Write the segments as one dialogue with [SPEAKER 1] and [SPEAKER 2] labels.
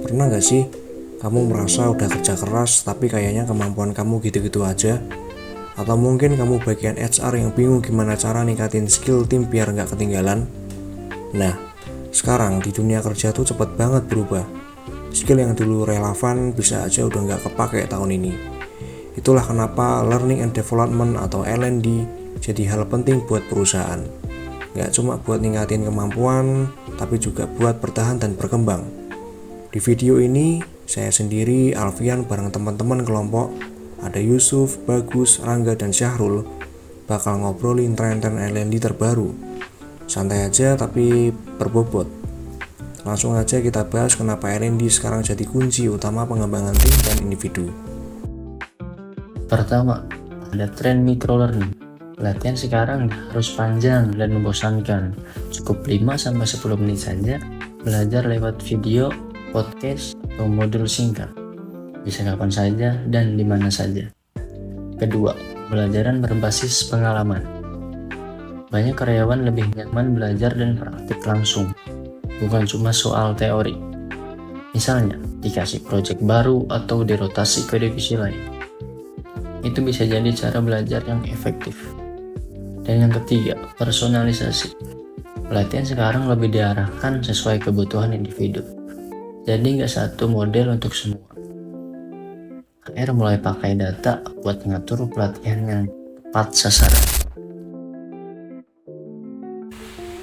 [SPEAKER 1] Pernah gak sih kamu merasa udah kerja keras tapi kayaknya kemampuan kamu gitu-gitu aja? Atau mungkin kamu bagian HR yang bingung gimana cara ningkatin skill tim biar gak ketinggalan? Nah, sekarang di dunia kerja tuh cepet banget berubah. Skill yang dulu relevan bisa aja udah gak kepake tahun ini. Itulah kenapa Learning and Development atau L&D jadi hal penting buat perusahaan. Gak cuma buat ningkatin kemampuan, tapi juga buat bertahan dan berkembang. Di video ini, saya sendiri, Alfian, bareng teman-teman kelompok, ada Yusuf, Bagus, Rangga, dan Syahrul, bakal ngobrolin tren-tren L&D terbaru. Santai aja tapi berbobot. Langsung aja kita bahas kenapa L&D sekarang jadi kunci utama pengembangan tim dan individu.
[SPEAKER 2] Pertama, ada tren microlearning. Latihan sekarang harus panjang dan membosankan. Cukup 5-10 menit saja belajar lewat video, podcast, atau modul singkat. Bisa kapan saja dan di mana saja. Kedua, pembelajaran berbasis pengalaman. Banyak karyawan lebih nyaman belajar dan praktik langsung, bukan cuma soal teori. Misalnya, dikasih proyek baru atau dirotasi ke divisi lain. Itu bisa jadi cara belajar yang efektif. Dan yang ketiga, personalisasi. Pelatihan sekarang lebih diarahkan sesuai kebutuhan individu. Jadi nggak satu model untuk semua. HR mulai pakai data buat ngatur pelatihan yang tepat sasaran.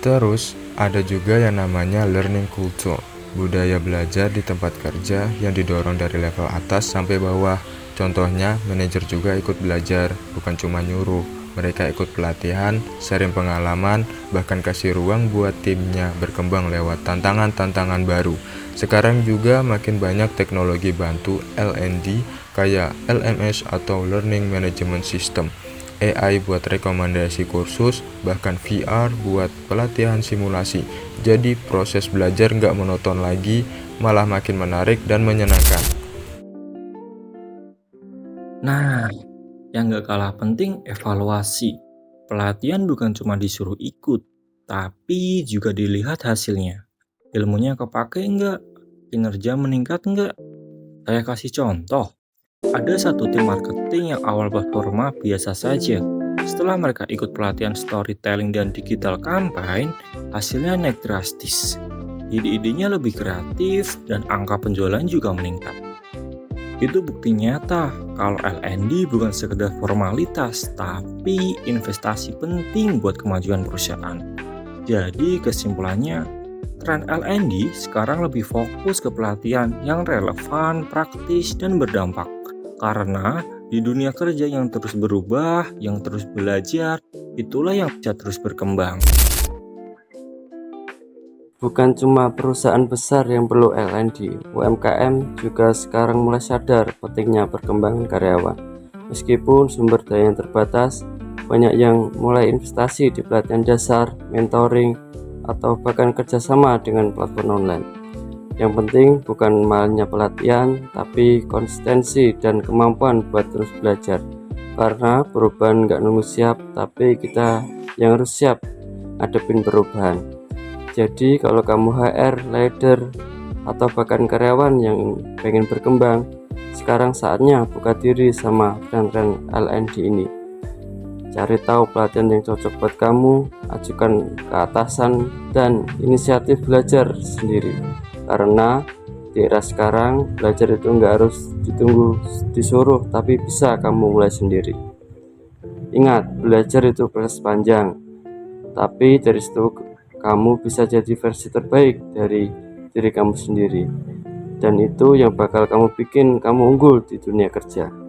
[SPEAKER 3] Terus, ada juga yang namanya learning culture, budaya belajar di tempat kerja yang didorong dari level atas sampai bawah. Contohnya, manajer juga ikut belajar, bukan cuma nyuruh. Mereka ikut pelatihan, sharing pengalaman, bahkan kasih ruang buat timnya berkembang lewat tantangan-tantangan baru. Sekarang juga makin banyak teknologi bantu L&D kayak LMS atau Learning Management System, AI buat rekomendasi kursus, bahkan VR buat pelatihan simulasi. Jadi proses belajar nggak monoton lagi, malah makin menarik dan menyenangkan.
[SPEAKER 4] Nah, yang gak kalah penting evaluasi. Pelatihan bukan cuma disuruh ikut, tapi juga dilihat hasilnya. Ilmunya kepake nggak? Kinerja meningkat nggak? Saya kasih contoh. Ada satu tim marketing yang awal performa biasa saja. Setelah mereka ikut pelatihan storytelling dan digital campaign, hasilnya naik drastis. Ide-idenya lebih kreatif dan angka penjualan juga meningkat. Itu bukti nyata kalau L&D bukan sekedar formalitas, tapi investasi penting buat kemajuan perusahaan. Jadi kesimpulannya, tren L&D sekarang lebih fokus ke pelatihan yang relevan, praktis, dan berdampak. Karena di dunia kerja yang terus berubah, yang terus belajar, itulah yang bisa terus berkembang.
[SPEAKER 5] Bukan cuma perusahaan besar yang perlu L&D, UMKM juga sekarang mulai sadar pentingnya perkembangan karyawan. Meskipun sumber daya yang terbatas, banyak yang mulai investasi di pelatihan dasar, mentoring, atau bahkan kerjasama dengan platform online. Yang penting bukan mahalnya pelatihan, tapi konsistensi dan kemampuan buat terus belajar. Karena perubahan nggak nunggu siap, tapi kita yang harus siap hadapin perubahan. Jadi kalau kamu HR, leader, atau bahkan karyawan yang pengen berkembang, sekarang saatnya buka diri sama tren-tren L&D ini. Cari tahu pelatihan yang cocok buat kamu, ajukan ke atasan, dan inisiatif belajar sendiri. Karena di era sekarang, belajar itu nggak harus ditunggu disuruh, tapi bisa kamu mulai sendiri. Ingat, belajar itu proses panjang, tapi dari situ kamu bisa jadi versi terbaik dari diri kamu sendiri, dan itu yang bakal kamu bikin kamu unggul di dunia kerja.